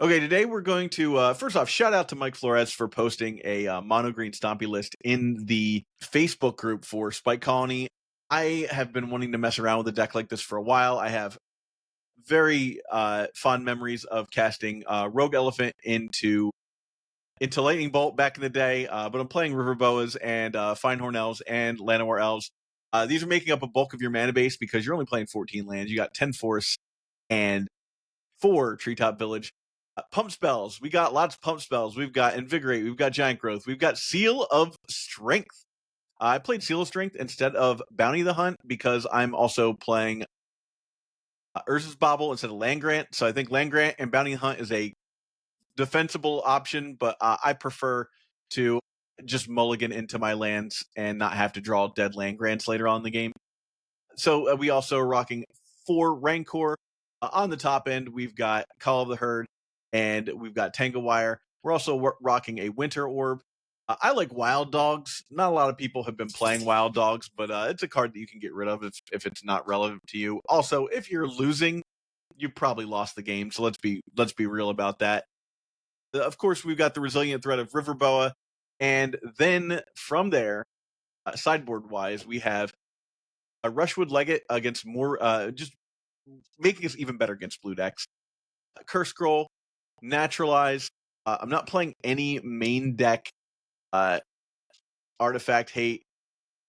Okay, today we're going to first off shout out to Mike Flores for posting a Mono Green Stompy list in the Facebook group for Spike Colony. I have been wanting to mess around with a deck like this for a while. I have very fond memories of casting Rogue Elephant into Lightning Bolt back in the day, but I'm playing River Boas and Fine Horn Elves and Llanowar Elves. These are making up a bulk of your mana base because you're only playing 14 lands. You got 10 forests and 4 Treetop Village. Pump spells. We got lots of pump spells. We've got Invigorate. We've got Giant Growth. We've got Seal of Strength. I played Seal of Strength instead of Bounty the Hunt because I'm also playing Urza's Bobble instead of Land Grant. So I think Land Grant and Bounty the Hunt is a defensible option, but I prefer to just mulligan into my lands and not have to draw dead land grants later on in the game. So we also are rocking 4 Rancor. On the top end, we've got Call of the Herd, and we've got Tango Wire. We're also rocking a Winter Orb. I like Wild Dogs. Not a lot of people have been playing Wild Dogs, but it's a card that you can get rid of if it's not relevant to you. Also, if you're losing, you probably lost the game. So let's be real about that. Of course, we've got the Resilient Threat of River Boa, and then from there, sideboard-wise, we have a Rushwood Legate against more, just making us even better against blue decks. Curse Scroll, Naturalize. I'm not playing any main deck Artifact Hate.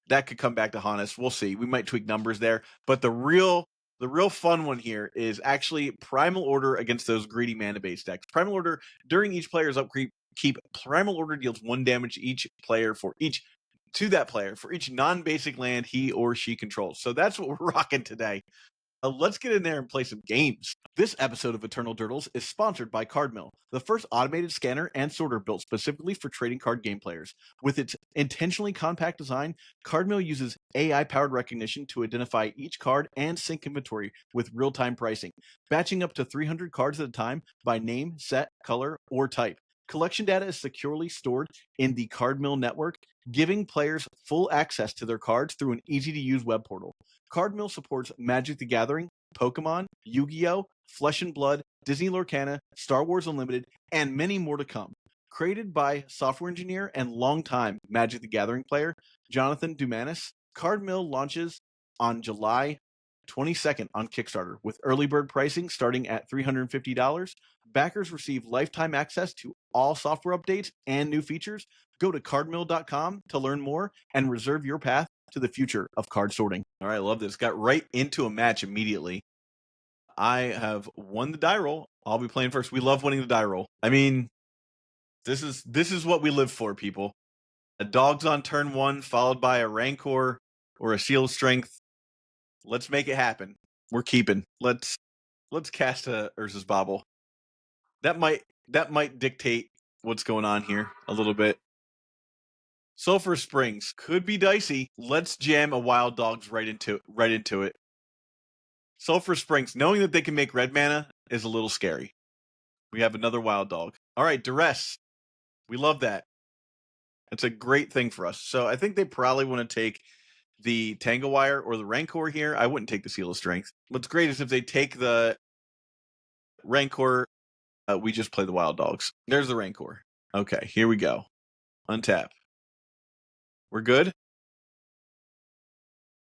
That could come back to haunt us. We'll see. We might tweak numbers there. But the real fun one here is actually Primal Order against those greedy mana-based decks. Primal Order, during each player's upkeep, Primal Order deals 1 damage to that player for each non-basic land he or she controls. So that's what we're rocking today. Let's get in there and play some games. This episode of Eternal Durdles is sponsored by Cardmill, the first automated scanner and sorter built specifically for trading card game players. With its intentionally compact design, Cardmill uses AI-powered recognition to identify each card and sync inventory with real-time pricing, batching up to 300 cards at a time by name, set, color, or type. Collection data is securely stored in the Cardmill network, giving players full access to their cards through an easy-to-use web portal. Cardmill supports Magic the Gathering, Pokemon, Yu-Gi-Oh!, Flesh and Blood, Disney Lorcana, Star Wars Unlimited, and many more to come. Created by software engineer and longtime Magic the Gathering player Jonathan Dumanis, Cardmill launches on July 22nd on Kickstarter with early bird pricing starting at $350. Backers receive lifetime access to all software updates and new features. Go to cardmill.com to learn more and reserve your path to the future of card sorting. All right, I love this. Got right into a match immediately. I have won the die roll. I'll be playing first. We love winning the die roll. I mean, this is what we live for, people. A Dogs on turn 1 followed by a Rancor or a Seal of Strength. Let's make it happen. We're keeping. Let's cast a Urza's Bobble. That might dictate what's going on here a little bit. Sulphur Springs could be dicey. Let's jam a Wild Dogs right into it. Sulphur Springs, knowing that they can make red mana is a little scary. We have another Wild Dog. All right, Duress. We love that. It's a great thing for us. So I think they probably want to take the Tango Wire or the Rancor here. I wouldn't take the Seal of Strength. What's great is if they take the Rancor, we just play the Wild Dogs. There's the Rancor. Okay, here we go. Untap. We're good.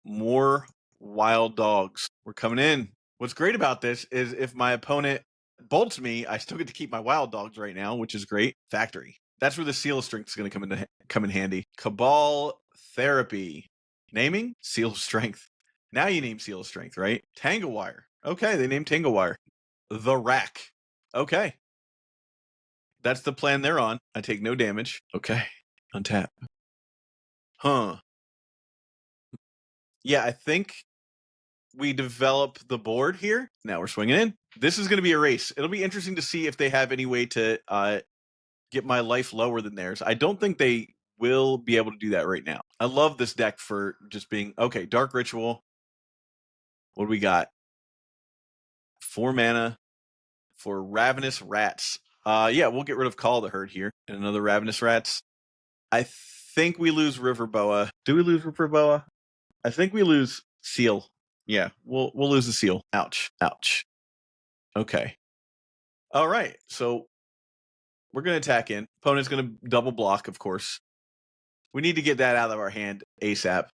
More Wild Dogs. We're coming in. What's great about this is if my opponent bolts me, I still get to keep my Wild Dogs right now, which is great. Factory. That's where the Seal of Strength is going to come in handy. Cabal Therapy. Naming? Seal of Strength. Now you name Seal of Strength, right? Tango Wire. Okay, they named Tango Wire. The Rack. Okay. That's the plan they're on. I take no damage. Okay. Untap. Huh. Yeah, I think we develop the board here. Now we're swinging in. This is going to be a race. It'll be interesting to see if they have any way to get my life lower than theirs. I don't think they will be able to do that right now. I love this deck for just being, okay, Dark Ritual. What do we got? 4 mana for Ravenous Rats. Yeah, we'll get rid of Call of the Herd here. And another Ravenous Rats. I think we lose River Boa. Do we lose River Boa? I think we lose Seal. Yeah, we'll lose the Seal. Ouch. Okay. All right, so we're going to attack in. Opponent's going to double block, of course. We need to get that out of our hand ASAP.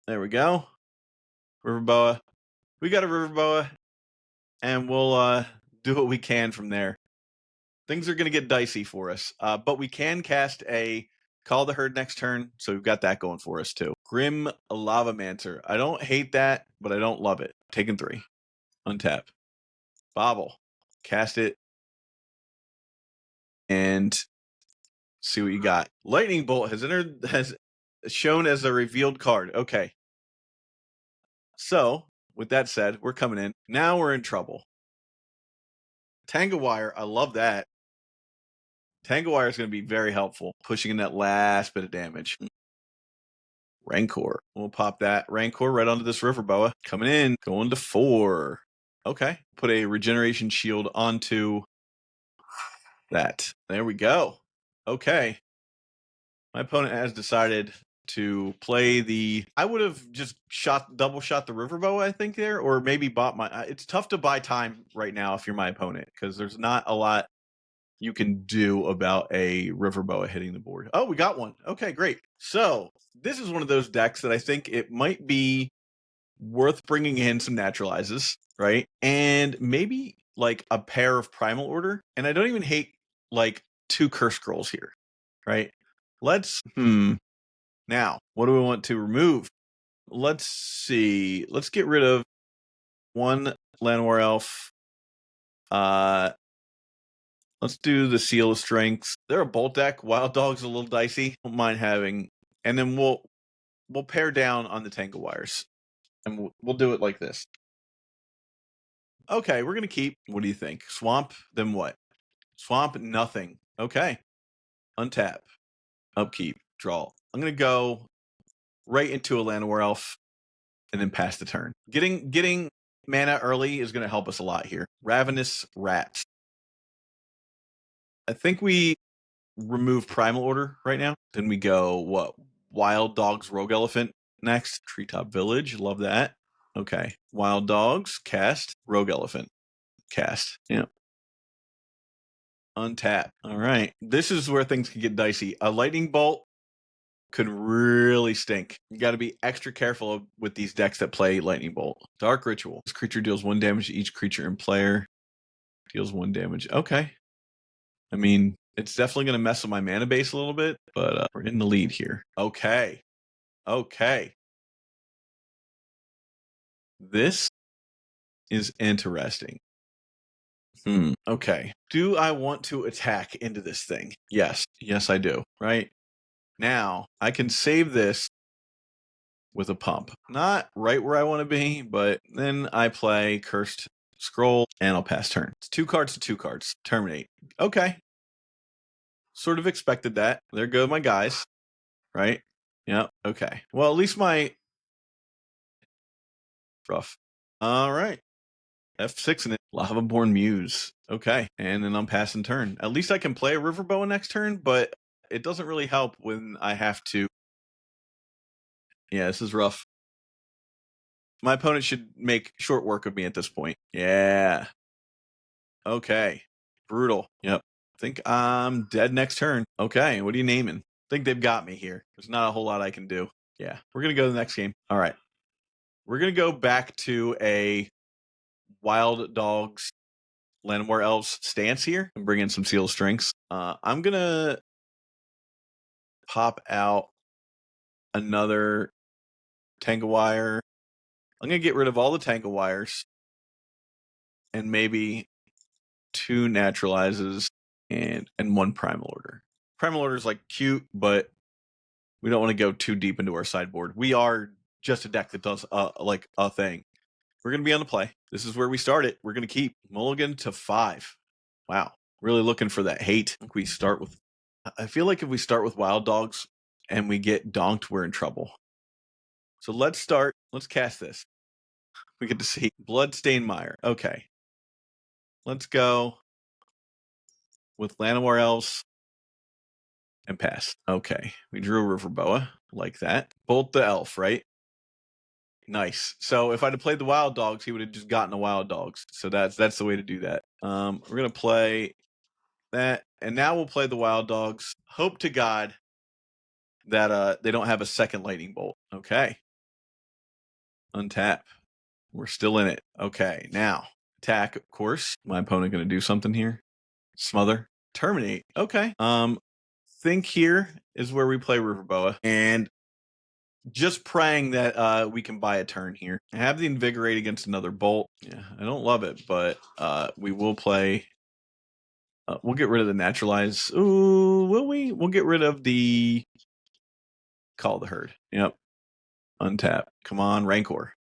There we go. River Boa. We got a River Boa, and we'll do what we can from there. Things are going to get dicey for us, but we can cast a Call the Herd next turn, so we've got that going for us too. Grim Lavamancer. I don't hate that, but I don't love it. Taking 3. Untap. Bobble. Cast it. And see what you got. Lightning Bolt has shown as a revealed card. Okay. So, with that said, we're coming in. Now we're in trouble. Tangle Wire, I love that. Tangle Wire is going to be very helpful, pushing in that last bit of damage. Rancor. We'll pop that Rancor right onto this River Boa. Coming in, going to 4. Okay. Put a regeneration shield onto that. There we go. Okay. My opponent has decided to play the. I would have just double shot the River Boa, I think, there, or maybe bought my. It's tough to buy time right now if you're my opponent because there's not a lot you can do about a River Boa hitting the board. Oh, we got one. Okay, great. So this is one of those decks that I think it might be worth bringing in some naturalizes, right? And maybe like a pair of Primal Order. And I don't even hate like 2 Curse Scrolls here, right? Let's now, what do we want to remove? Let's see. Let's get rid of 1 Llanowar Elf. Let's do the Seal of Strength. They're a bolt deck. Wild Dog's a little dicey. Don't mind having. And then we'll pare down on the Tangle Wires. And we'll do it like this. Okay, we're going to keep. What do you think? Swamp, then what? Swamp, nothing. Okay. Untap. Upkeep. Draw. I'm going to go right into a Llanowar Elf and then pass the turn. Getting mana early is going to help us a lot here. Ravenous Rats. I think we remove Primal Order right now. Then we go, what? Wild Dogs Rogue Elephant next. Treetop Village. Love that. Okay. Wild Dogs. Cast. Rogue Elephant. Cast. Yeah. Untap. All right. This is where things can get dicey. A Lightning Bolt could really stink. You got to be extra careful with these decks that play Lightning Bolt. Dark Ritual. This creature deals 1 damage to each creature and player. Deals 1 damage. Okay. I mean, it's definitely going to mess with my mana base a little bit, but we're in the lead here. Okay. Okay. This is interesting. Okay. Do I want to attack into this thing? Yes. Yes, I do. Right? Now, I can save this with a pump. Not right where I want to be, but then I play Cursed Scroll and I'll pass turn. It's 2 cards to 2 cards. Terminate. Okay. Sort of expected that. There go my guys. Right? Yeah. Okay. Well, at least my rough. All right. F6 in it. Lavaborn Muse. Okay. And then I'm passing turn. At least I can play a River Boa next turn, but it doesn't really help when I have to. Yeah, this is rough. My opponent should make short work of me at this point. Yeah. Okay. Brutal. Yep. Think I'm dead next turn. Okay. What are you naming? Think they've got me here. There's not a whole lot I can do. Yeah. We're going to go to the next game. All right. We're going to go back to a Wild Dogs Llanowar Elves stance here and bring in some Seal Strengths. I'm going to pop out another Tangle Wire. I'm going to get rid of all the Tangle Wires and maybe 2 Naturalizes and 1 Primal Order. Primal Order is like cute, but we don't want to go too deep into our sideboard. We are just a deck that does like a thing. We're going to be on the play. This is where we start it. We're going to keep Mulligan to 5. Wow. Really looking for that hate. I feel like if we start with Wild Dogs and we get donked, we're in trouble. So let's cast this. We get to see Bloodstained Mire. Okay. Let's go with Llanowar Elves and pass. Okay. We drew a River Boa like that. Bolt the Elf, right? Nice. So if I'd have played the Wild Dogs, he would have just gotten the Wild Dogs. So that's the way to do that. We're gonna play that, and now we'll play the Wild Dogs. Hope to God that they don't have a second lightning bolt. Okay. Untap. We're still in it. Okay, now attack, of course. My opponent gonna do something here. Smother. Terminate. Okay. Think here is where we play Riverboa. And just praying that we can buy a turn here. I have the Invigorate against another bolt. Yeah, I don't love it, but we will play. We'll get rid of the Naturalize. Ooh, will we? We'll get rid of the Call the Herd. Yep. Untap. Come on, Rancor.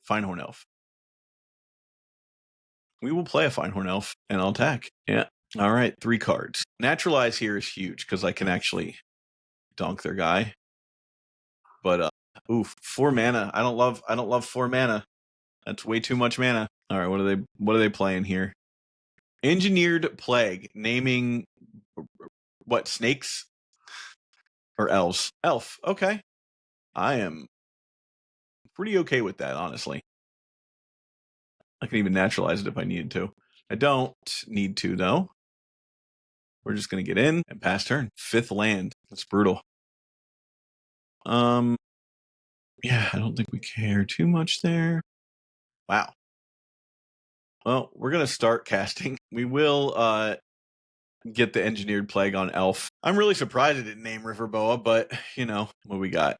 Finehorn Elf. We will play a Finehorn Elf, and I'll attack. Yeah. All right, 3 cards. Naturalize here is huge because I can actually donk their guy. But oof, 4 mana. I don't love 4 mana. That's way too much mana. All right, what are they playing here? Engineered Plague, naming what, snakes or elves? Elf. Okay. I am pretty okay with that, honestly. I can even naturalize it if I needed to. I don't need to though. We're just gonna get in and pass turn. 5th land. That's brutal. Yeah, I don't think we care too much there. Wow. Well, we're gonna start casting. We will get the Engineered Plague on Elf. I'm really surprised it didn't name Riverboa, but you know what we got.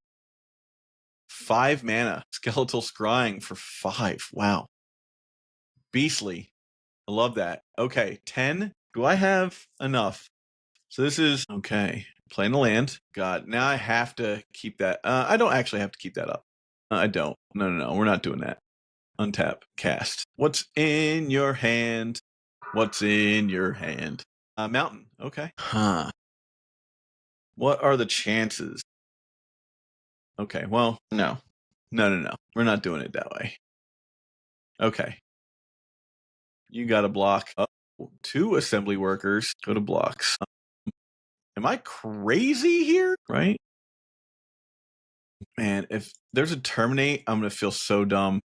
5 mana. Skeletal Scrying for 5. Wow. Beastly. I love that. Okay, 10. Do I have enough? So this is okay. Playing the land. God, now I have to keep that. I don't actually have to keep that up. I don't. No. We're not doing that. Untap. Cast. What's in your hand? What's in your hand? Mountain. Okay. Huh. What are the chances? Okay, well, no. No. We're not doing it that way. Okay. You got to block. Oh, 2 assembly workers. Go to blocks. Am I crazy here? Right? Man, if there's a terminate, I'm going to feel so dumb.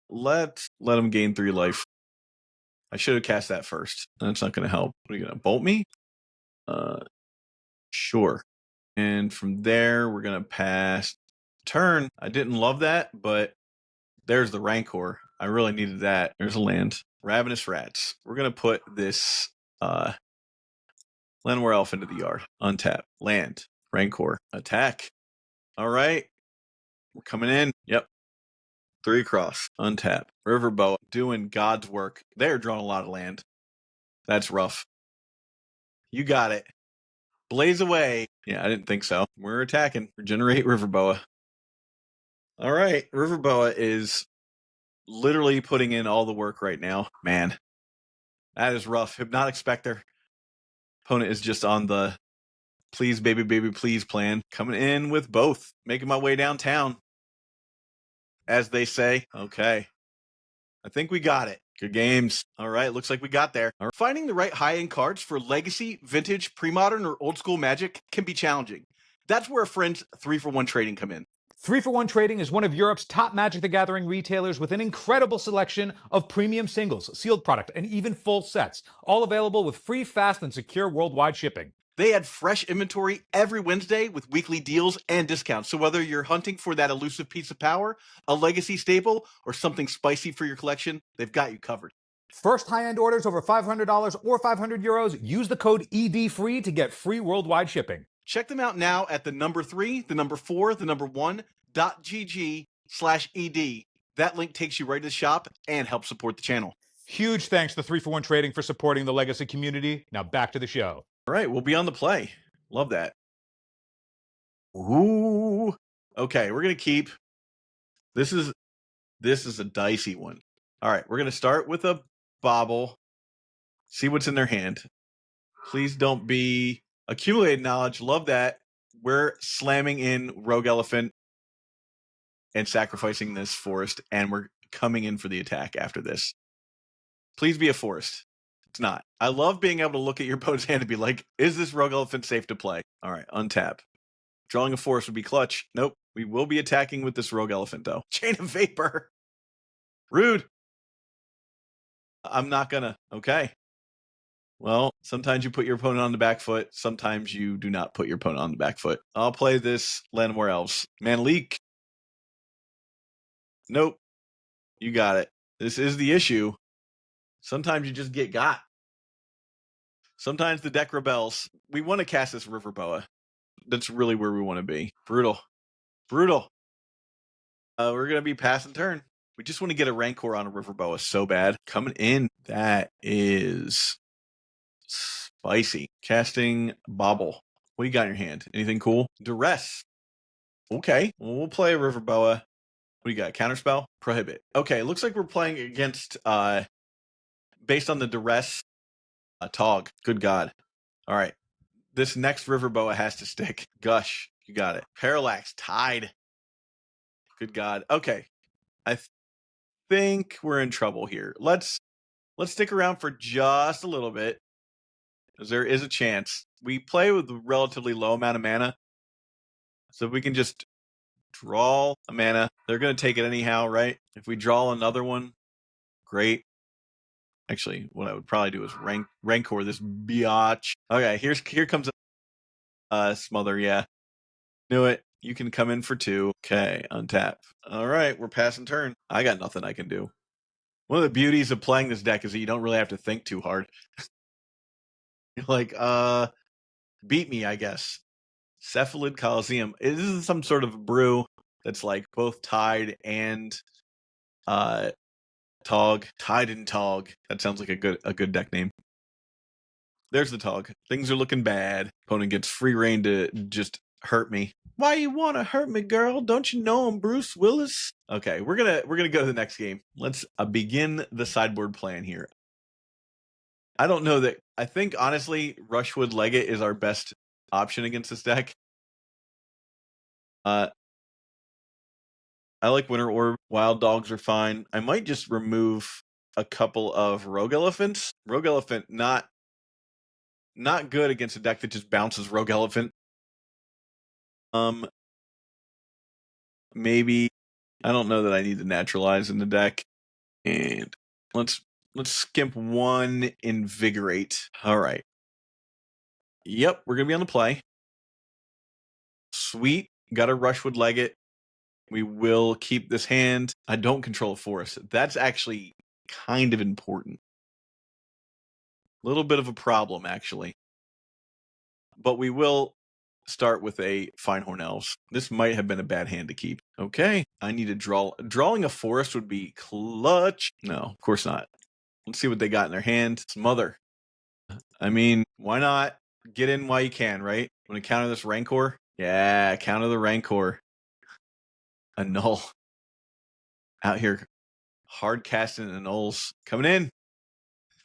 Let him gain 3 life. I should have cast that first. That's not going to help. What are you going to bolt me? Sure. And from there, we're going to pass turn. I didn't love that, but there's the Rancor. I really needed that. There's a land. Ravenous Rats. We're going to put this Landware Elf into the yard. Untap. Land. Rancor. Attack. All right. We're coming in. Yep. 3 across. Untap. Riverboa. Doing God's work. They're drawing a lot of land. That's rough. You got it. Blaze away. Yeah, I didn't think so. We're attacking. Regenerate Riverboa. All right. Riverboa is literally putting in all the work right now. Man, that is rough. Hypnotic Spectre. Opponent is just on the please, baby, please plan. Coming in with both. Making my way downtown, as they say. Okay. I think we got it. Good games. All right, looks like we got there. Finding the right high-end cards for legacy, vintage, pre-modern, or old-school Magic can be challenging. That's where our friends 3-for-1 Trading come in. 3-for-1 Trading is one of Europe's top Magic the Gathering retailers with an incredible selection of premium singles, sealed product, and even full sets, all available with free, fast, and secure worldwide shipping. They add fresh inventory every Wednesday with weekly deals and discounts. So whether you're hunting for that elusive piece of power, a legacy staple, or something spicy for your collection, they've got you covered. First high-end orders over $500 or 500 euros, use the code EDFREE to get free worldwide shipping. Check them out now at the number 3, the number 4, the number 1.gg/ED. That link takes you right to the shop and helps support the channel. Huge thanks to 3-for-1 Trading for supporting the legacy community. Now back to the show. All right, we'll be on the play. Love that. Ooh. Okay, we're going to keep. This is a dicey one. All right, we're going to start with a bobble. See what's in their hand. Please don't be accumulated knowledge. Love that. We're slamming in Rogue Elephant and sacrificing this forest, and we're coming in for the attack after this. Please be a forest. It's not. I love being able to look at your opponent's hand and be like, is this Rogue Elephant safe to play? All right, untap. Drawing a forest would be clutch. Nope. We will be attacking with this Rogue Elephant, though. Chain of Vapor. Rude. I'm not gonna. Okay. Well, sometimes you put your opponent on the back foot. Sometimes you do not put your opponent on the back foot. I'll play this Llanowar Elves. Man, leak. Nope. You got it. This is the issue. Sometimes you just get got. Sometimes the deck rebels. We want to cast this River Boa. That's really where we want to be. Brutal. Brutal. We're going to be passing turn. We just want to get a Rancor on a River Boa so bad. Coming in. That is spicy. Casting Bobble. What do you got in your hand? Anything cool? Duress. Okay. Well, we'll play a River Boa. What do you got? Counterspell? Prohibit. Okay. Looks like we're playing against, based on the Duress, Tog. Good God. All right. This next River Boa has to stick. Gush. You got it. Parallax. Tide. Good God. Okay. I think we're in trouble here. Let's stick around for just a little bit, because there is a chance. We play with a relatively low amount of mana, so if we can just draw a mana, they're going to take it anyhow, right? If we draw another one, great. Actually, what I would probably do is Rancor this biatch. Okay, here comes a Smother, yeah. Knew it. You can come in for 2. Okay, untap. All right, we're passing turn. I got nothing I can do. One of the beauties of playing this deck is that you don't really have to think too hard. You're like, beat me, I guess. Cephalid Coliseum. This is some sort of brew that's like both Tide and Tog. Tide and Tog. That sounds like a good deck name. There's the Tog. Things are looking bad. Opponent gets free reign to just hurt me. Why you want to hurt me, girl? Don't you know I'm Bruce Willis? Okay, we're gonna go to the next game. Let's begin the sideboard plan here. I don't know that. I think honestly, Rushwood Legate is our best option against this deck. I like Winter Orb. Wild Dogs are fine. I might just remove a couple of Rogue Elephants. Rogue Elephant not good against a deck that just bounces Rogue Elephant. Maybe I don't know that I need to naturalize in the deck. And let's skimp 1 Invigorate. All right. Yep, we're gonna be on the play. Sweet. Got a Rushwood Legate. We will keep this hand. I don't control a forest. That's actually kind of important. A little bit of a problem, actually. But we will start with a Finehorn Elves. This might have been a bad hand to keep. Okay, I need to draw. Drawing a forest would be clutch. No, of course not. Let's see what they got in their hand. Smother. I mean, why not get in while you can, right? Want to counter this Rancor? Yeah, counter the Rancor. Annul. Out here, hard casting annuls. Coming in.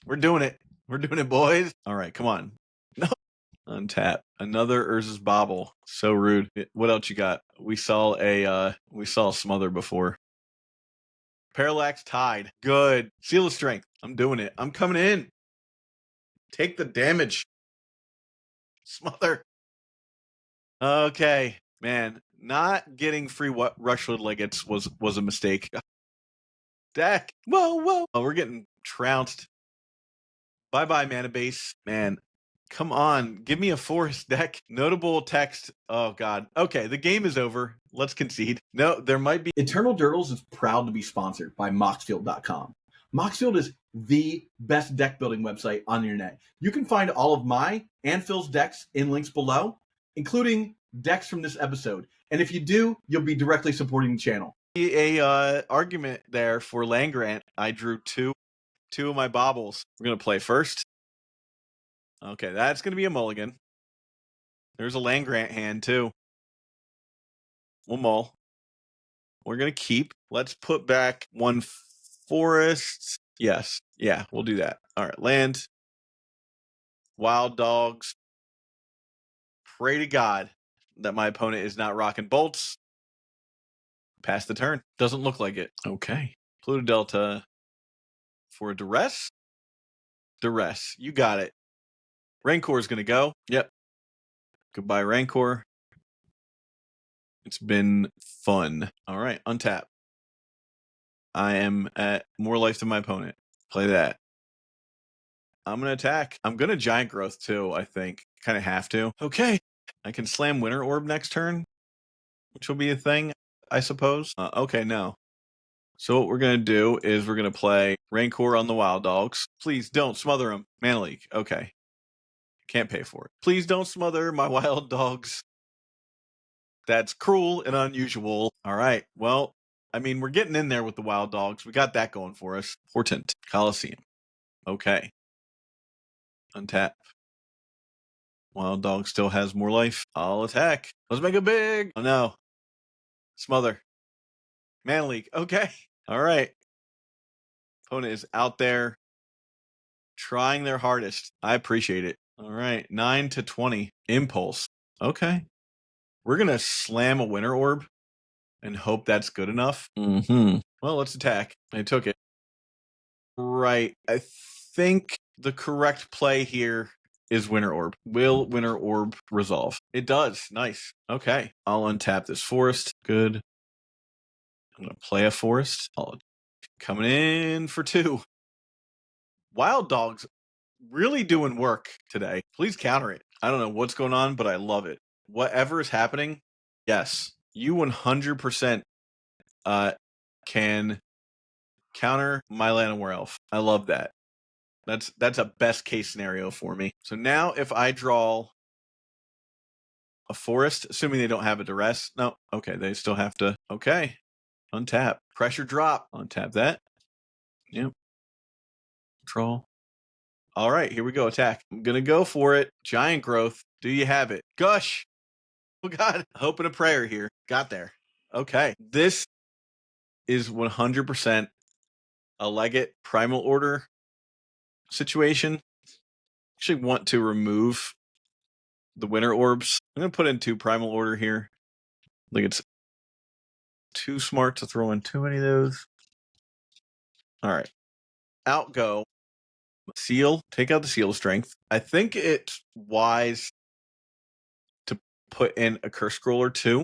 We're doing it. We're doing it, boys. All right, come on. No. Untap. Another Urza's Bobble. So rude. What else you got? We saw a Smother before. Parallax Tide. Good. Seal of Strength. I'm doing it. I'm coming in. Take the damage. Smother. Okay. Man, not getting free Rushwood Legates was a mistake. Deck. Whoa. Oh, we're getting trounced. Bye-bye, Mana Base. Man, come on. Give me a forest deck. Notable text. Oh, God. Okay, the game is over. Let's concede. No, there might be. Eternal Durdles is proud to be sponsored by Moxfield.com. Moxfield is the best deck building website on the internet. You can find all of my and Phil's decks in links below, including decks from this episode. And if you do, you'll be directly supporting the channel. A argument there for land grant. I drew two of my baubles. We're going to play first. Okay, that's going to be a mulligan. There's a land grant hand, too. We'll mull. We're going to keep. Let's put back 1 forest. Yes. Yeah, we'll do that. All right, land. Wild Dogs. Pray to God that my opponent is not rocking bolts. Pass the turn. Doesn't look like it. Okay. Pluto Delta for Duress. Duress. You got it. Rancor's going to go. Yep. Goodbye, Rancor. It's been fun. All right, untap. I am at more life than my opponent. Play that. I'm going to attack. I'm going to Giant Growth too, I think. Kind of have to. Okay. I can slam Winter Orb next turn, which will be a thing, I suppose. Okay, no. So what we're going to do is we're going to play Rancor on the Wild Dogs. Please don't smother them. Mana Leak. Okay. Can't pay for it. Please don't smother my Wild Dogs. That's cruel and unusual. All right. Well, I mean, we're getting in there with the Wild Dogs. We got that going for us. Portent. Coliseum. Okay. Untap. Wild Dog still has more life. I'll attack. Let's make it big. Oh, no. Smother. Mana Leak. Okay. All right. Opponent is out there trying their hardest. I appreciate it. All right. 9 to 20. Impulse. Okay. We're going to slam a Winter Orb and hope that's good enough. Well, let's attack. I took it. Right. I think the correct play here is Winter Orb. Will Winter Orb resolve? It does. Nice. Okay. I'll untap this forest. Good. I'm going to play a forest. Coming in for 2. Wild Dogs really doing work today. Please counter it. I don't know what's going on, but I love it. Whatever is happening, yes, you 100% can counter my Llanowar Elf. I love that. That's a best case scenario for me. So now if I draw a forest, assuming they don't have a duress. No, okay, they still have to. Okay, untap. Pressure drop. Untap that. Yep. Control. All right, here we go. Attack. I'm going to go for it. Giant Growth. Do you have it? Gush. Oh, God. Hope and a prayer here. Got there. Okay. This is 100% a Legate Primal Order situation. Actually want to remove the Winter Orbs. I'm going to put in 2 Primal Order here. I think it's too smart to throw in too many of those. All right. Outgo. Seal. Take out the Seal Strength. I think it's wise to put in a Curse Scroll or 2.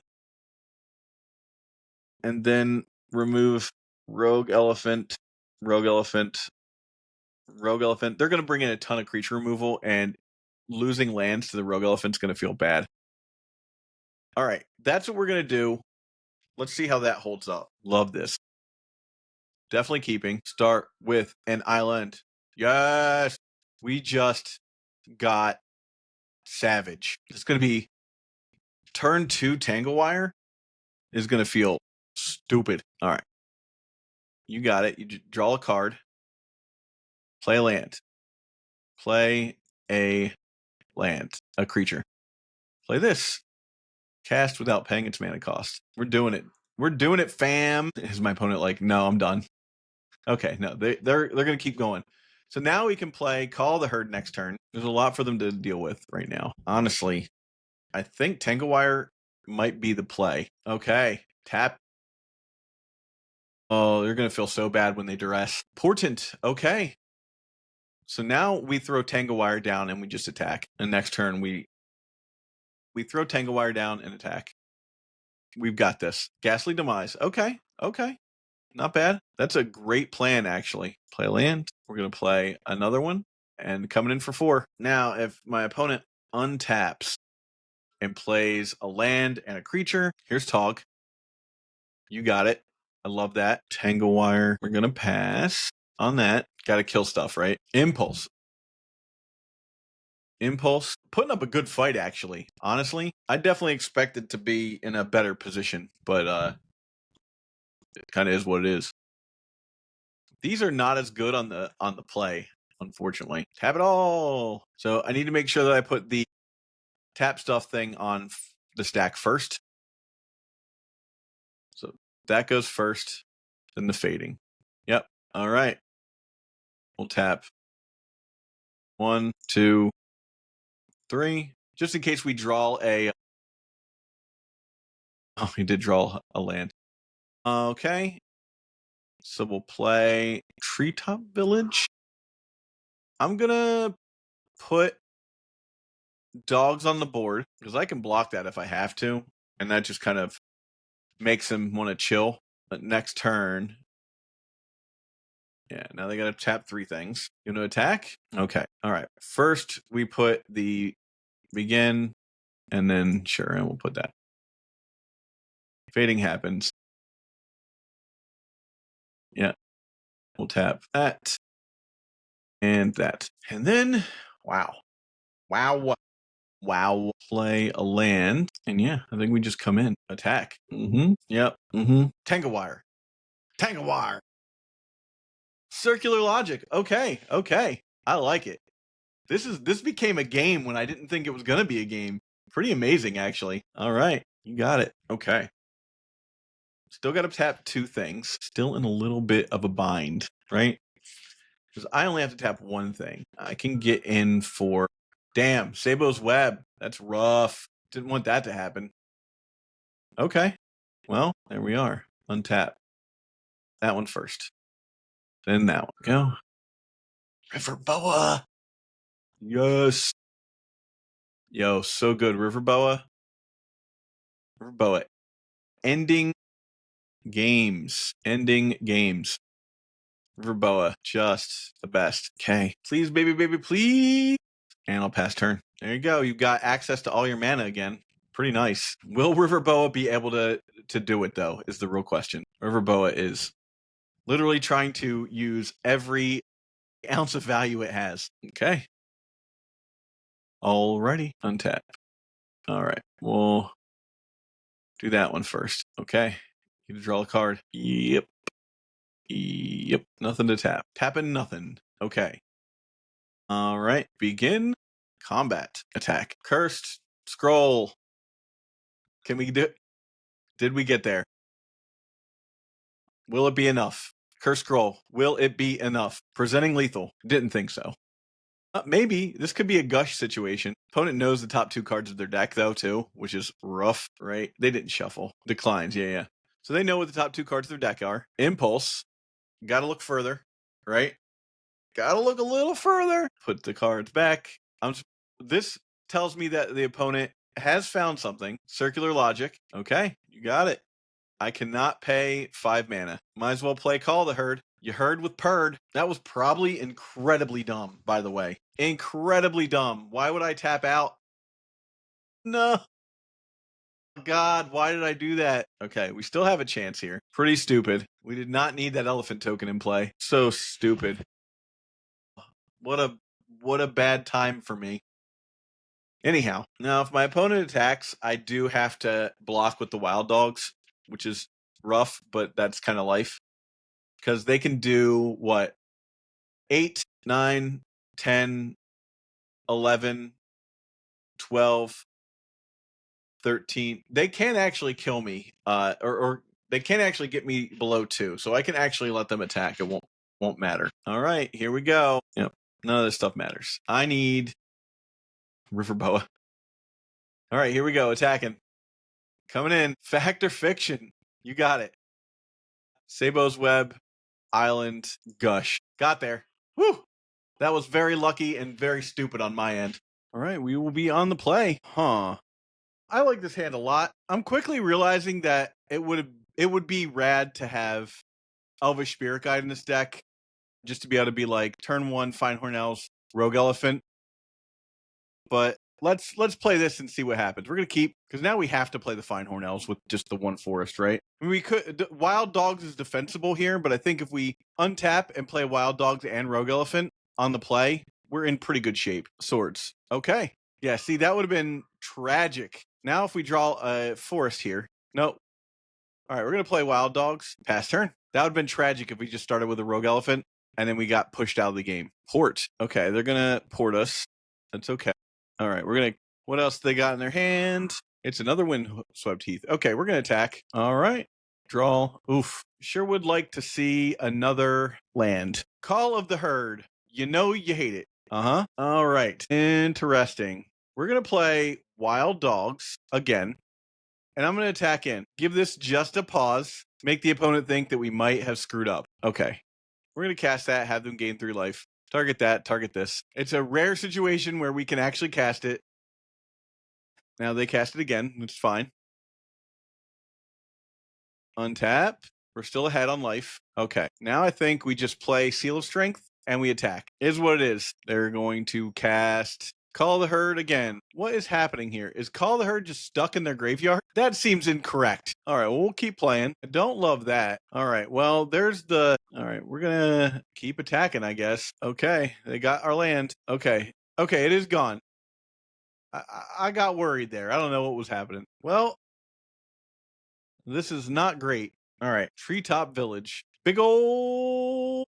And then remove Rogue Elephant, Rogue Elephant, Rogue Elephant. They're going to bring in a ton of creature removal, and losing lands to the Rogue Elephant's going to feel bad. All right, that's what we're going to do. Let's see how that holds up. Love this. Definitely keeping. Start with an island. Yes! We just got Savage. It's going to be turn 2 Tanglewire is going to feel stupid. All right. You got it. You draw a card. Play a land. Play a land. A creature. Play this. Cast without paying its mana cost. We're doing it. We're doing it, fam. Is my opponent like, no, I'm done? Okay, no, they're gonna keep going. So now we can play Call the Herd next turn. There's a lot for them to deal with right now. Honestly, I think Tanglewire might be the play. Okay, tap. Oh, they're gonna feel so bad when they duress. Portent. Okay. So now we throw Tanglewire down and we just attack. And next turn we throw Tanglewire down and attack. We've got this. Ghastly Demise. Okay. Okay. Not bad. That's a great plan, actually. Play a land. We're going to play another one and coming in for 4. Now, if my opponent untaps and plays a land and a creature, here's Tog. You got it. I love that. Tanglewire. We're going to pass on that. Got to kill stuff, right? Impulse. Impulse. Putting up a good fight, actually. Honestly, I definitely expected to be in a better position, but it kind of is what it is. These are not as good on the play, unfortunately. Tap it all. So I need to make sure that I put the tap stuff thing on the stack first. So that goes first, then the fading. Yep. All right. We'll tap 1, 2, 3, just in case we draw a. Oh, we did draw a land. Okay. So we'll play Treetop Village. I'm gonna put dogs on the board because I can block that if I have to. And that just kind of makes him want to chill. But next turn. Yeah, now they got to tap 3 things. You want to attack? Okay. All right. First, we put the begin, and then sure, and we'll put that. Fading happens. Yeah. We'll tap that. And that. And then, wow. Play a land. And yeah, I think we just come in. Attack. Yep. Tangawire. Circular logic. Okay. I like it. This became a game when I didn't think it was gonna be a game. Pretty amazing, actually. All right. You got it. Okay. Still gotta tap 2 things. Still in a little bit of a bind, right? Because I only have to tap 1 thing. I can get in for damn, Sabo's Web. That's rough. Didn't want that to happen. Okay. Well, there we are. Untap. That one first. Then that one. Go. River Boa. Yes. Yo, so good. River Boa. Ending games. River Boa. Just the best. Okay. Please, baby, please. And I'll pass turn. There you go. You've got access to all your mana again. Pretty nice. Will River Boa be able to do it, though, is the real question. River Boa is literally trying to use every ounce of value it has. Okay. Alrighty. Untap. All right. We'll do that one first. Okay. You draw a card. Yep. Nothing to tap. Tapping nothing. Okay. All right. Begin combat. Attack. Cursed scroll. Can we do? Did we get there? Will it be enough? Curse scroll. Will it be enough? Presenting lethal. Didn't think so. Maybe. This could be a gush situation. Opponent knows the top 2 cards of their deck, though, too, which is rough, right? They didn't shuffle. Declines. Yeah. So they know what the top 2 cards of their deck are. Impulse. Gotta look further, right? Gotta look a little further. Put the cards back. This tells me that the opponent has found something. Circular logic. Okay, you got it. I cannot pay 5 mana. Might as well play Call the Herd. You heard with Purd. That was probably incredibly dumb, by the way. Incredibly dumb. Why would I tap out? No. God, why did I do that? Okay, we still have a chance here. Pretty stupid. We did not need that elephant token in play. So stupid. What a bad time for me. Anyhow, now if my opponent attacks, I do have to block with the wild dogs, which is rough, but that's kind of life. Because they can do what? 8, 9, 10, 11, 12, 13. They can actually kill me, or they can actually get me below 2. So I can actually let them attack. It won't matter. All right, here we go. Yep, none of this stuff matters. I need River Boa. All right, here we go. Attacking. Coming in. Fact or fiction? You got it. Sabo's Web, Island, Gush. Got there. Whew. That was very lucky and very stupid on my end. All right, we will be on the play. Huh. I like this hand a lot. I'm quickly realizing that it would be rad to have Elvish Spirit Guide in this deck, just to be able to be like turn 1, Fine Hornells, Rogue Elephant. But let's play this and see what happens. We're gonna keep, because now we have to play the Fine Hornells with just the 1 forest, right? I mean, we could Wild Dogs is defensible here, but I think if we untap and play Wild Dogs and Rogue Elephant on the play, we're in pretty good shape. Swords. Okay. Yeah, see, that would have been tragic. Now if we draw a forest here. Nope. All right, we're gonna play Wild Dogs. Pass turn. That would have been tragic if we just started with a Rogue Elephant and then we got pushed out of the game. Port. Okay, they're gonna port us. That's okay. All right, we're gonna. What else they got in their hand? It's another Windswept Heath. Okay, we're gonna attack. All right, draw. Oof. Sure would like to see another land. Call of the Herd. You know you hate it. All right. Interesting. We're gonna play Wild Dogs again, and I'm gonna attack in. Give this just a pause. Make the opponent think that we might have screwed up. Okay, we're gonna cast that. Have them gain 3 life. Target that, target this. It's a rare situation where we can actually cast it. Now they cast it again, which is fine. Untap. We're still ahead on life. Okay. Now I think we just play Seal of Strength and we attack. Is what it is. They're going to cast Call of the Herd again. What is happening here? Is Call of the Herd just stuck in their graveyard? That seems incorrect. All right, well, we'll keep playing. I don't love that. All right, well, there's the... All right, we're going to keep attacking, I guess. Okay, they got our land. Okay, it is gone. I got worried there. I don't know what was happening. Well, this is not great. All right, Treetop Village. Big ol'...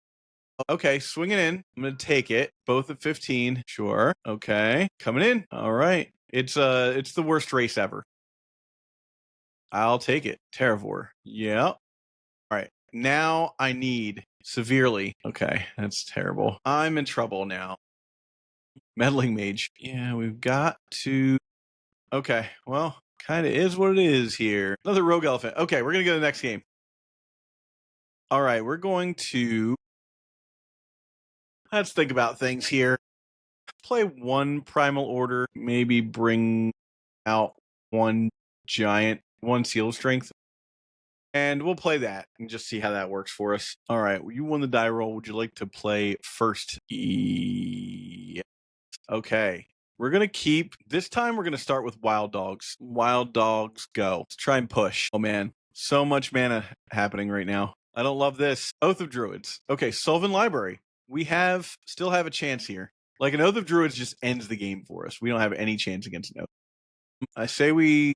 Okay, swinging in. I'm going to take it. Both at 15. Sure. Okay. Coming in. All right. It's the worst race ever. I'll take it. Terravore. Yeah. All right. Now I need severely. Okay. That's terrible. I'm in trouble now. Meddling Mage. Yeah, we've got to... Okay. Well, kind of is what it is here. Another Rogue Elephant. Okay, we're going to go to the next game. All right. We're going to... Let's think about things here. Play one Primal Order, maybe bring out one Giant, one Seal of Strength, and we'll play that and just see how that works for us. All right, you won the die roll. Would you like to play first? Yes. Okay. We're going to keep, this time we're going to start with Wild Dogs. Wild Dogs, go. Let's try and push. Oh man, so much mana happening right now. I don't love this. Oath of Druids. Okay, Sylvan Library. We still have a chance here. Like, an Oath of Druids just ends the game for us. We don't have any chance against an Oath. I say we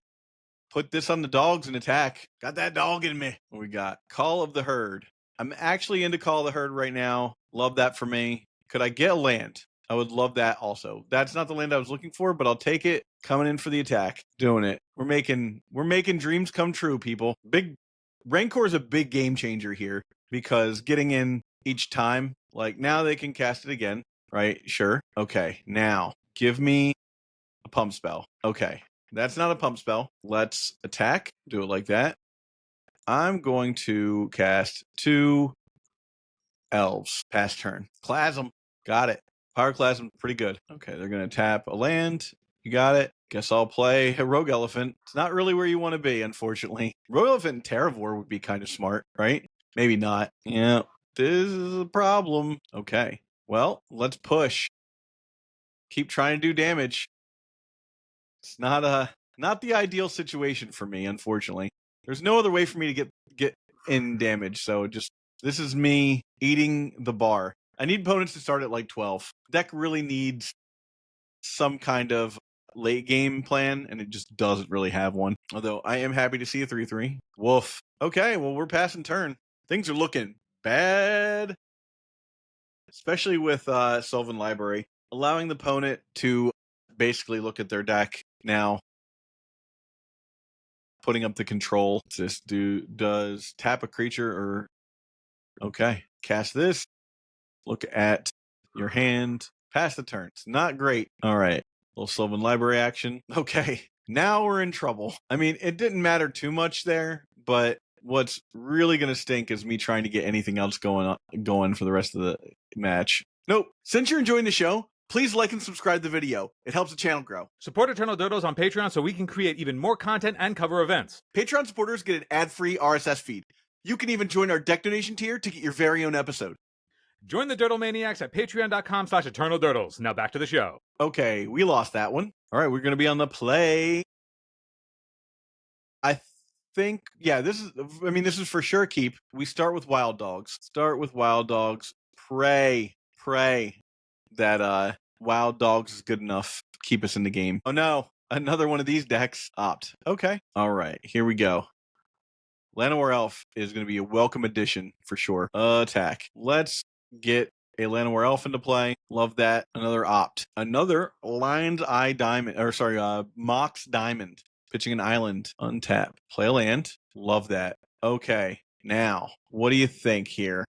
put this on the dogs and attack. Got that dog in me. What we got? Call of the Herd. I'm actually into Call of the Herd right now. Love that for me. Could I get a land? I would love that also. That's not the land I was looking for, but I'll take it. Coming in for the attack. Doing it. We're making dreams come true, people. Rancor is a big game changer here because getting in each time, like, now they can cast it again, right? Sure. Okay. Now give me a pump spell. Okay. That's not a pump spell. Let's attack. Do it like that. I'm going to cast 2 elves. Pass turn. Clasm. Got it. Pyroclasm, pretty good. Okay, they're going to tap a land. You got it. Guess I'll play a Rogue Elephant. It's not really where you want to be, unfortunately. Rogue Elephant and Terravore would be kind of smart, right? Maybe not. Yeah, this is a problem. Okay, well, let's push. Keep trying to do damage. It's not the ideal situation for me, unfortunately. There's no other way for me to get in damage, so this is me eating the bar. I need opponents to start at like 12. Deck really needs some kind of late game plan, and it just doesn't really have one. Although I am happy to see a 3/3. Woof. Okay, well, we're passing turn. Things are looking bad, especially with Sylvan Library, allowing the opponent to basically look at their deck now. Putting up the control. This does tap a creature or... Okay, cast this. Look at your hand. Pass the turn. It's not great. All right. Little Sylvan Library action. Okay. Now we're in trouble. I mean, it didn't matter too much there, but what's really going to stink is me trying to get anything else going for the rest of the match. Nope. Since you're enjoying the show, please like and subscribe to the video. It helps the channel grow. Support Eternal Durdles on Patreon so we can create even more content and cover events. Patreon supporters get an ad-free RSS feed. You can even join our deck donation tier to get your very own episode. Join the Durdle Maniacs at patreon.com/eternaldurdles. Now back to the show. Okay, we lost that one. All right, we're going to be on the play. I think, yeah, this is for sure a keep. We start with Wild Dogs. Pray that Wild Dogs is good enough to keep us in the game. Oh no, another one of these decks. Opt. Okay. All right, here we go. Llanowar Elf is going to be a welcome addition for sure. Attack. Let's get a Llanowar Elf into play. Love that. Another opt. Another Lion's Eye Diamond. Mox Diamond. Pitching an island. Untap. Play a land. Love that. Okay. Now, what do you think here?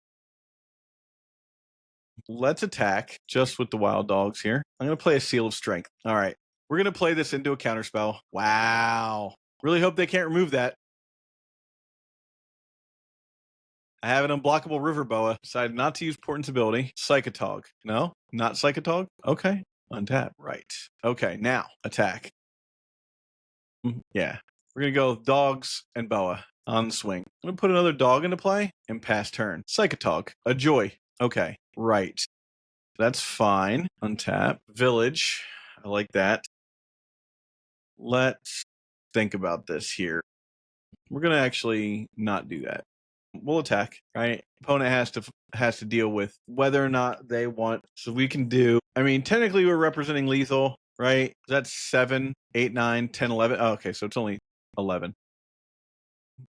Let's attack just with the Wild Dogs here. I'm going to play a Seal of Strength. All right. We're going to play this into a counterspell. Wow. Really hope they can't remove that. I have an unblockable River Boa. Decided not to use Portent's ability. Psychotog. No? Not Psychotog? Okay. Untap. Right. Okay, now, attack. Yeah. We're going to go with Dogs and Boa. on the swing. I'm gonna put another dog into play and pass turn. Psychotog, a joy. Okay, right. That's fine. Untap. Village. I like that. Let's think about this here. We're gonna actually not do that. We'll attack, right? Opponent has to deal with whether or not they want. So we can do. I mean, technically we're representing lethal, right? That's 7, 8, 9, 10, 11. Oh, okay, so it's only 11.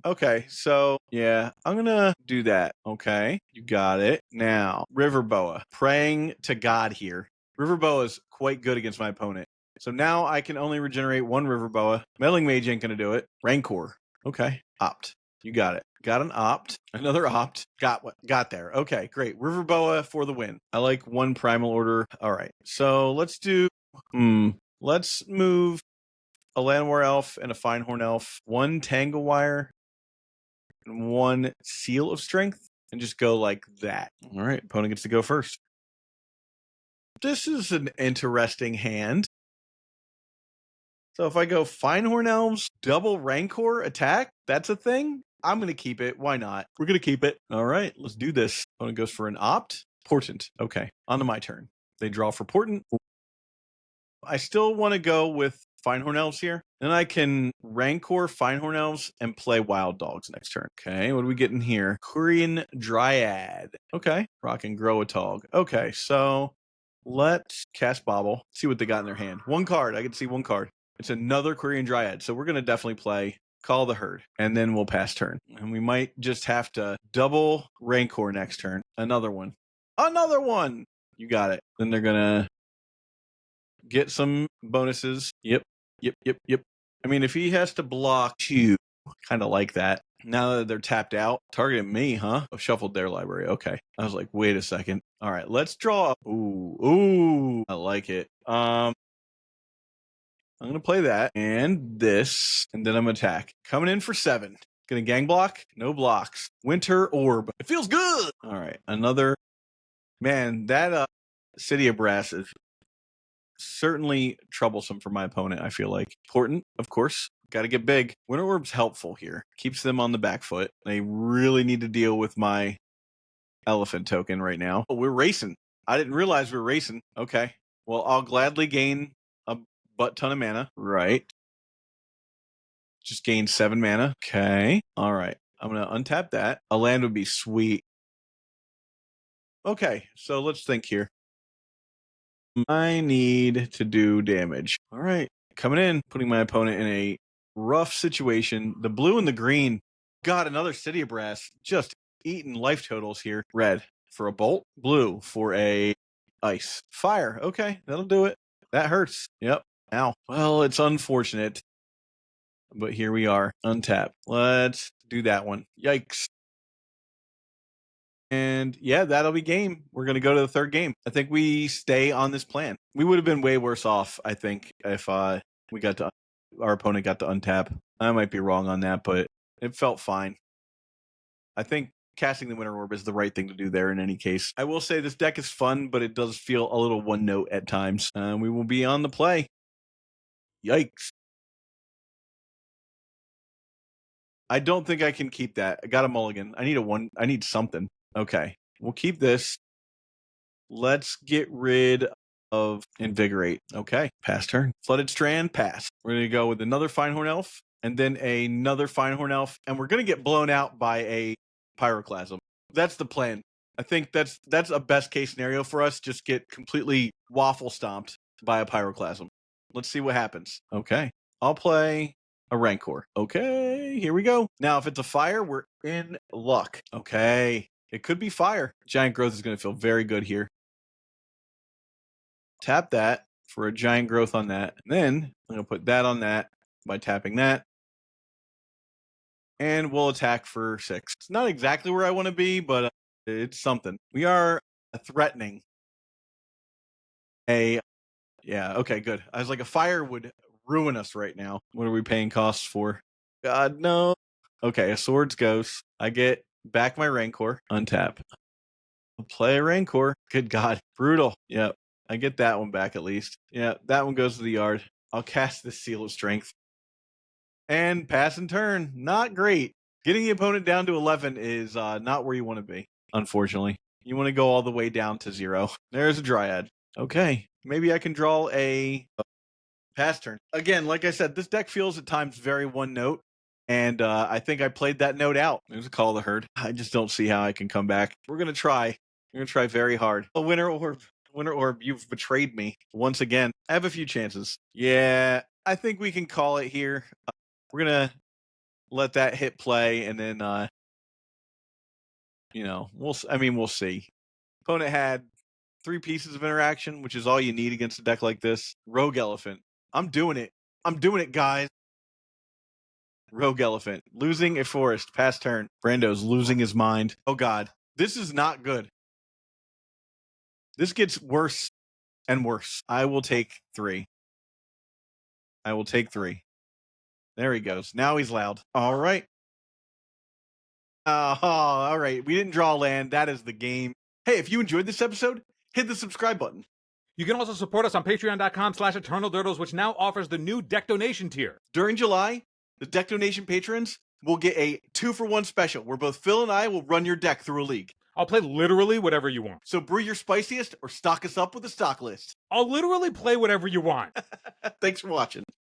Okay, so yeah, I'm gonna do that. Okay, you got it. Now, River Boa, praying to God here. River Boa is quite good against my opponent. So now I can only regenerate one River Boa. Meddling Mage ain't gonna do it. Rancor. Okay, opt. You got it. Got an opt. Another opt. Got there. Okay, great. River Boa for the win. I like one primal order. All right, so let's do. Let's move a Landwar Elf and a Finehorn Elf, one Tangle Wire, and one Seal of Strength, and just go like that. All right, opponent gets to go first. This is an interesting hand. So if I go Finehorn Elves, double Rancor attack, that's a thing? I'm going to keep it. Why not? We're going to keep it. All right, let's do this. Opponent goes for an opt. Portent. Okay, on to my turn. They draw for Portent. I still want to go with Finehorn Elves here. Then I can Rancor Finehorn Elves and play Wild Dogs next turn. Okay, what are we getting here? Korean Dryad. Okay, Rock and Growatog. Okay, so let's cast Bobble. See what they got in their hand. One card. I can see one card. It's another Korean Dryad. So we're going to definitely play Call the Herd, and then we'll pass turn. And we might just have to double Rancor next turn. Another one. Another one! You got it. Then they're going to get some bonuses. Yep. I mean, if he has to block two, kind of like that. Now that they're tapped out, targeting me, huh? Oh, shuffled their library. Okay. I was like, wait a second. All right, let's draw. Ooh, I like it. I'm gonna play that and this, and then I'm gonna attack. Coming in for 7. Gonna gang block. No blocks. Winter Orb. It feels good. All right, another. Man, that City of Brass is certainly troublesome for my opponent, I feel like. Important, of course. Got to get big. Winter Orb's helpful here. Keeps them on the back foot. They really need to deal with my elephant token right now. Oh, we're racing. I didn't realize we were racing. Okay. Well, I'll gladly gain a butt ton of mana. Right. Just gain 7 mana. Okay. All right. I'm going to untap that. A land would be sweet. Okay. So let's think here. I need to do damage. All right. Coming in, putting my opponent in a rough situation. The blue and the green. God, another City of Brass. Just eating life totals here. Red for a bolt. Blue for a ice. Fire. Okay, that'll do it. That hurts. Yep. Ow. Well, it's unfortunate. But here we are. Untap. Let's do that one. Yikes. And yeah, that'll be game. We're going to go to the third game. I think we stay on this plan. We would have been way worse off, I think, if our opponent got to untap. I might be wrong on that, but it felt fine. I think casting the Winter Orb is the right thing to do there in any case. I will say this deck is fun, but it does feel a little one note at times. We will be on the play. Yikes. I don't think I can keep that. I got a mulligan. I need something. Okay. We'll keep this. Let's get rid of Invigorate. Okay. Pass turn. Flooded Strand, pass. We're going to go with another Finehorn Elf and then another Finehorn Elf. And we're going to get blown out by a Pyroclasm. That's the plan. I think that's a best case scenario for us. Just get completely waffle stomped by a Pyroclasm. Let's see what happens. Okay. I'll play a Rancor. Okay, here we go. Now, if it's a fire, we're in luck. Okay, it could be fire. Giant Growth is going to feel very good here. Tap that for a Giant Growth on that. And then I'm going to put that on that by tapping that. And we'll attack for 6. It's not exactly where I want to be, but it's something. We are threatening a... Yeah, okay, good. I was like, a fire would ruin us right now. What are we paying costs for? God, no. Okay, a Swords Ghost. I get back my Rancor. Untap. I'll play a Rancor. Good God. Brutal. Yep. I get that one back at least. Yeah, that one goes to the yard. I'll cast this Seal of Strength. And pass and turn. Not great. Getting the opponent down to 11 is not where you want to be, unfortunately. You want to go all the way down to 0. There's a Dryad. Okay, maybe I can draw a pass turn. Again, like I said, this deck feels at times very one note, and I think I played that note out. There's a Call of the Herd. I just don't see how I can come back. We're going to try. We're going to try very hard. A Winter Orb. Winter Orb, you've betrayed me once again. I have a few chances. Yeah, I think we can call it here. We're going to let that hit play, and then, we'll see. Opponent had 3 pieces of interaction, which is all you need against a deck like this. Rogue Elephant. I'm doing it. I'm doing it, guys. Rogue Elephant. Losing a forest. Pass turn. Brando's losing his mind. Oh, God. This is not good. This gets worse and worse. I will take 3. I will take 3. There he goes. Now he's loud. All right. All right. We didn't draw land. That is the game. Hey, if you enjoyed this episode, hit the subscribe button. You can also support us on patreon.com/EternalDurdles, which now offers the new deck donation tier. During July, the deck donation patrons will get a 2-for-1 special where both Phil and I will run your deck through a league. I'll play literally whatever you want. So brew your spiciest or stock us up with a stock list. I'll literally play whatever you want. Thanks for watching.